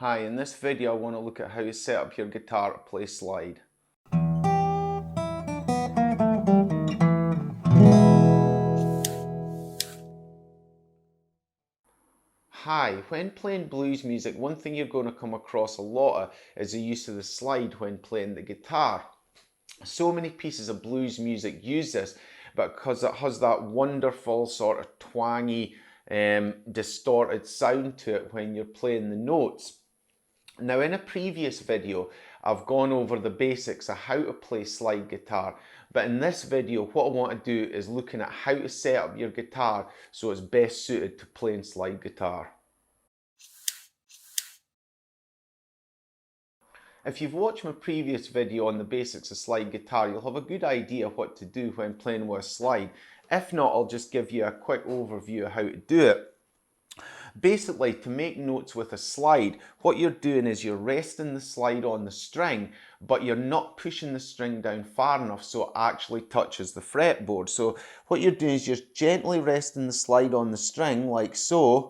Hi, in this video I want to look at how to set up your guitar to play slide. Hi, when playing blues music, one thing you're going to come across a lot of is the use of the slide when playing the guitar. So many pieces of blues music use this, but because it has that wonderful sort of twangy, distorted sound to it when you're playing the notes. Now, in a previous video, I've gone over the basics of how to play slide guitar, but in this video, what I want to do is looking at how to set up your guitar so it's best suited to playing slide guitar. If you've watched my previous video on the basics of slide guitar, you'll have a good idea what to do when playing with a slide. If not, I'll just give you a quick overview of how to do it. Basically, to make notes with a slide, what you're doing is you're resting the slide on the string, but you're not pushing the string down far enough so it actually touches the fretboard. So what you're doing is you're gently resting the slide on the string like so,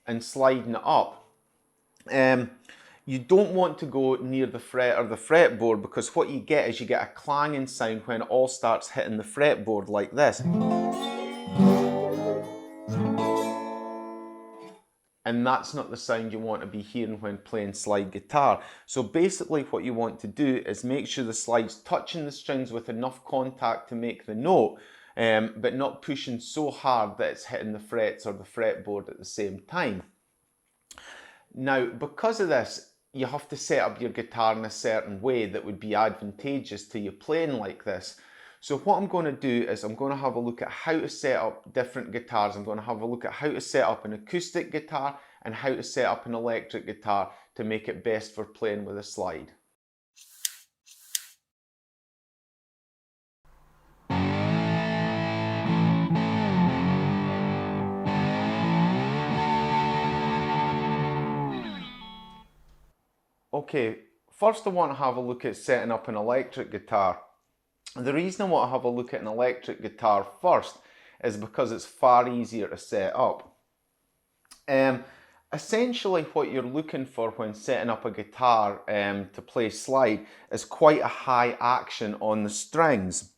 and sliding it up. You don't want to go near the fret or the fretboard, because what you get is you get a clanging sound when it all starts hitting the fretboard like this. And that's not the sound you want to be hearing when playing slide guitar. So basically what you want to do is make sure the slide's touching the strings with enough contact to make the note, but not pushing so hard that it's hitting the frets or the fretboard at the same time. Now, because of this, you have to set up your guitar in a certain way that would be advantageous to you playing like this. So what I'm going to do is I'm going to have a look at how to set up different guitars. I'm going to have a look at how to set up an acoustic guitar and how to set up an electric guitar to make it best for playing with a slide. Okay, first I want to have a look at setting up an electric guitar. The reason I want to have a look at an electric guitar first is because it's far easier to set up. Essentially what you're looking for when setting up a guitar to play slide is quite a high action on the strings.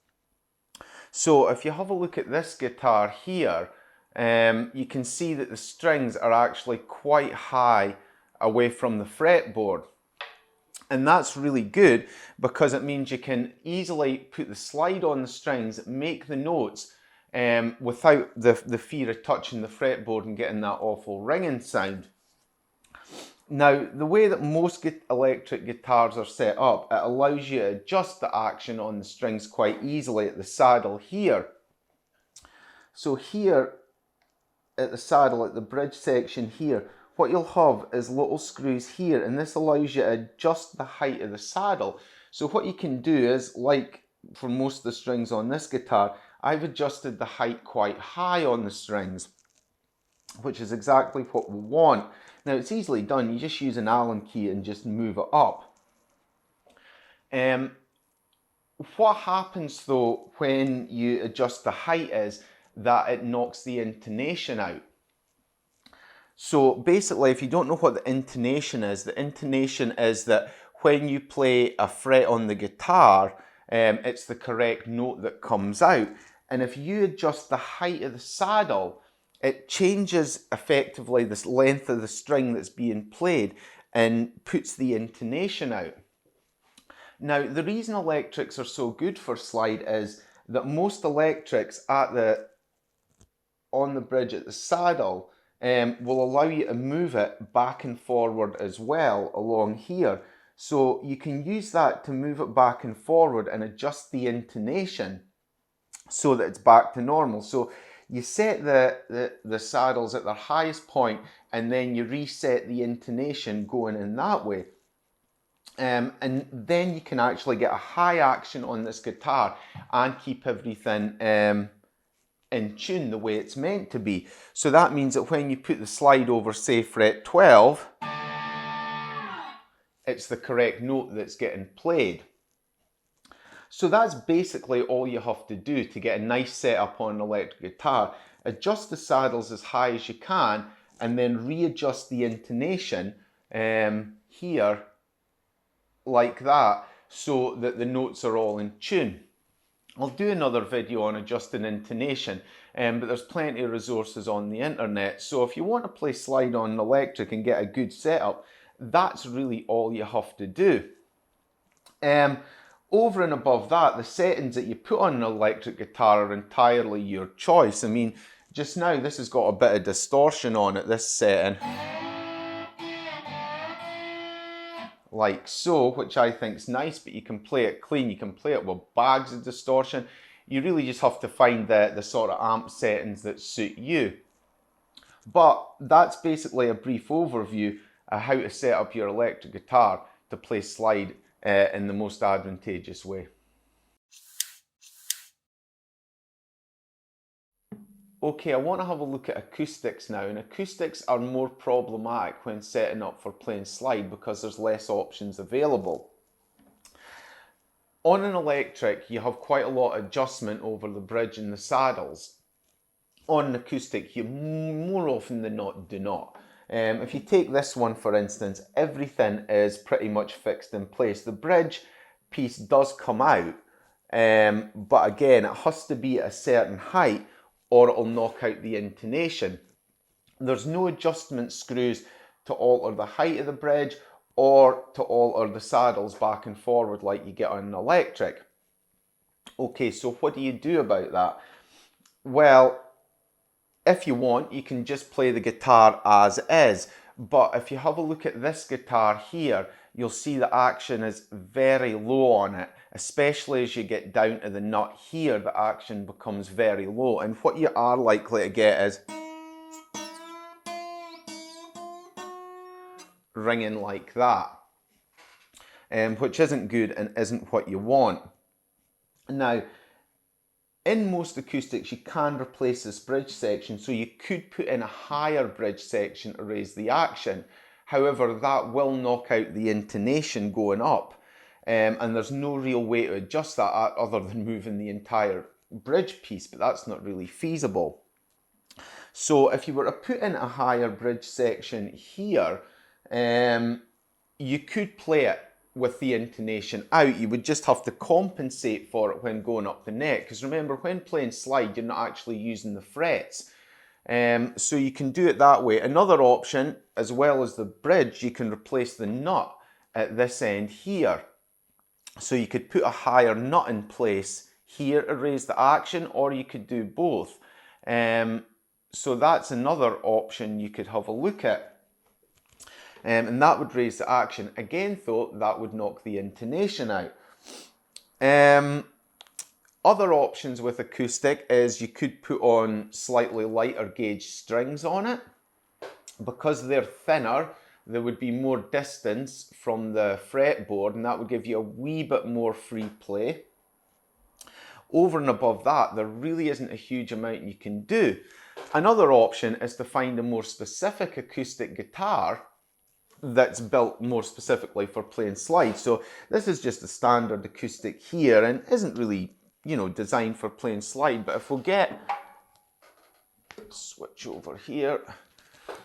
So if you have a look at this guitar here, you can see that the strings are actually quite high away from the fretboard. And that's really good because it means you can easily put the slide on the strings, make the notes without the fear of touching the fretboard and getting that awful ringing sound. Now, the way that most electric guitars are set up, it allows you to adjust the action on the strings quite easily at the saddle here. So here at the saddle, at the bridge section here, what you'll have is little screws here, and this allows you to adjust the height of the saddle. So what you can do is, like for most of the strings on this guitar, I've adjusted the height quite high on the strings, which is exactly what we want. Now it's easily done, you just use an Allen key and just move it up. What happens though when you adjust the height is that it knocks the intonation out. So basically, if you don't know what the intonation is that when you play a fret on the guitar, it's the correct note that comes out. And if you adjust the height of the saddle, it changes effectively the length of the string that's being played and puts the intonation out. Now, the reason electrics are so good for slide is that most electrics on the bridge at the saddle will allow you to move it back and forward as well along here. So you can use that to move it back and forward and adjust the intonation so that it's back to normal. So you set the saddles at their highest point and then you reset the intonation going in that way. And then you can actually get a high action on this guitar and keep everything in tune the way it's meant to be. So that means that when you put the slide over, say, fret 12, it's the correct note that's getting played. So that's basically all you have to do to get a nice setup on an electric guitar. adjust the saddles as high as you can, and then readjust the intonation here like that, so that the notes are all in tune. I'll do another video on adjusting intonation, but there's plenty of resources on the internet. So if you want to play slide on an electric and get a good setup, that's really all you have to do. Over and above that, the settings that you put on an electric guitar are entirely your choice. I mean, just now this has got a bit of distortion on it, this setting, like so, which I think is nice, but you can play it clean, you can play it with bags of distortion. You really just have to find the sort of amp settings that suit you. But that's basically a brief overview of how to set up your electric guitar to play slide in the most advantageous way. Okay, I want to have a look at acoustics now, and acoustics are more problematic when setting up for playing slide because there's less options available. On an electric, you have quite a lot of adjustment over the bridge and the saddles. On an acoustic, you more often than not do not. If you take this one for instance, everything is pretty much fixed in place. The bridge piece does come out, but again, it has to be at a certain height or it'll knock out the intonation. There's no adjustment screws to alter the height of the bridge or to alter the saddles back and forward like you get on an electric. Okay, so what do you do about that? Well, if you want, you can just play the guitar as is, but if you have a look at this guitar here, you'll see the action is very low on it, especially as you get down to the nut here, the action becomes very low, and what you are likely to get is ringing like that, which isn't good and isn't what you want. Now, in most acoustics, you can replace this bridge section, so you could put in a higher bridge section to raise the action. However, that will knock out the intonation going up, and there's no real way to adjust that other than moving the entire bridge piece, but that's not really feasible. So if you were to put in a higher bridge section here, you could play it with the intonation out. You would just have to compensate for it when going up the neck, because remember, when playing slide, you're not actually using the frets. So you can do it that way. Another option, as well as the bridge, you can replace the nut at this end here. So you could put a higher nut in place here to raise the action, or you could do both. So that's another option you could have a look at. And that would raise the action. Again though, that would knock the intonation out. Other options with acoustic is you could put on slightly lighter gauge strings on it. Because they're thinner, there would be more distance from the fretboard, and that would give you a wee bit more free play. Over and above that, there really isn't a huge amount you can do. Another option is to find a more specific acoustic guitar that's built more specifically for playing slide. So this is just a standard acoustic here and isn't really, you know, designed for playing slide. But if we'll get, switch over here,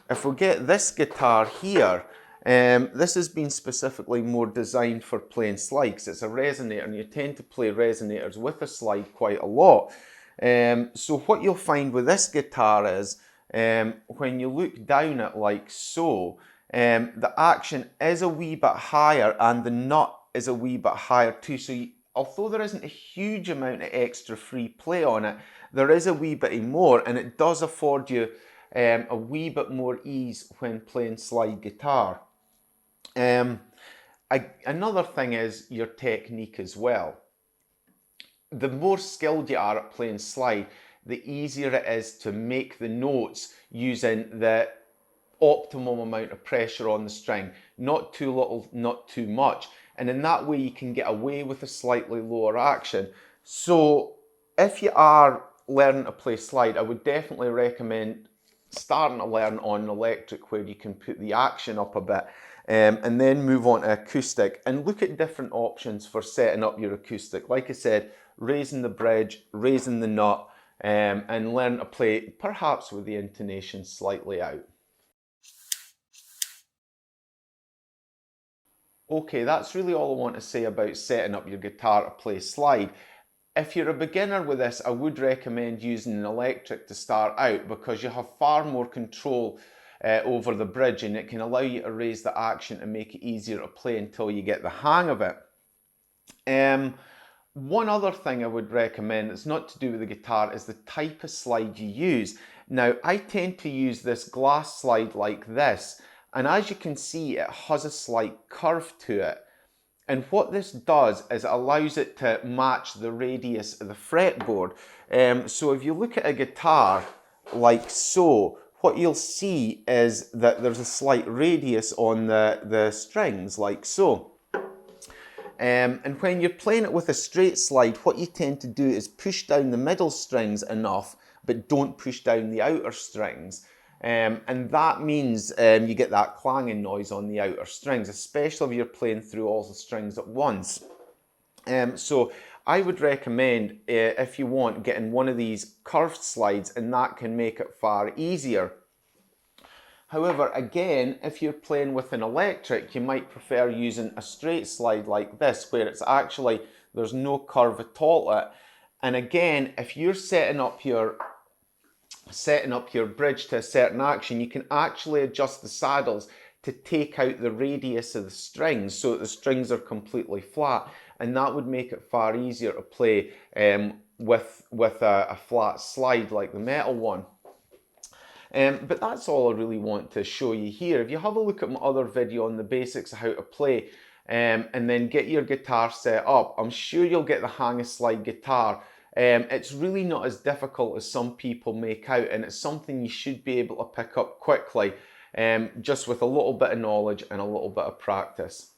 if we'll get this guitar here, this has been specifically more designed for playing slide because it's a resonator, and you tend to play resonators with a slide quite a lot. So what you'll find with this guitar is when you look down it like so, the action is a wee bit higher and the nut is a wee bit higher too. So although there isn't a huge amount of extra free play on it, there is a wee bit more, and it does afford you a wee bit more ease when playing slide guitar. Another thing is your technique as well. The more skilled you are at playing slide, the easier it is to make the notes using the optimum amount of pressure on the string. Not too little, not too much. And in that way you can get away with a slightly lower action. So if you are learning to play slide, I would definitely recommend starting to learn on an electric where you can put the action up a bit, and then move on to acoustic and look at different options for setting up your acoustic. Like I said, raising the bridge, raising the nut, and learn to play perhaps with the intonation slightly out. Okay, that's really all I want to say about setting up your guitar to play slide. If you're a beginner with this, I would recommend using an electric to start out because you have far more control over the bridge, and it can allow you to raise the action and make it easier to play until you get the hang of it. One other thing I would recommend that's not to do with the guitar is the type of slide you use. Now, I tend to use this glass slide like this, and as you can see, it has a slight curve to it. And what this does is it allows it to match the radius of the fretboard. So if you look at a guitar like so, what you'll see is that there's a slight radius on the strings like so. And when you're playing it with a straight slide, what you tend to do is push down the middle strings enough, but don't push down the outer strings. And that means you get that clanging noise on the outer strings, especially if you're playing through all the strings at once. So I would recommend, if you want, getting one of these curved slides, and that can make it far easier. However, again, if you're playing with an electric, you might prefer using a straight slide like this, where it's actually, there's no curve at all to it. And again, if you're setting up your bridge to a certain action, you can actually adjust the saddles to take out the radius of the strings so that the strings are completely flat, and that would make it far easier to play with a flat slide like the metal one. But that's all I really want to show you here. If you have a look at my other video on the basics of how to play and then get your guitar set up, I'm sure you'll get the hang of slide guitar. It's really not as difficult as some people make out, and it's something you should be able to pick up quickly, just with a little bit of knowledge and a little bit of practice.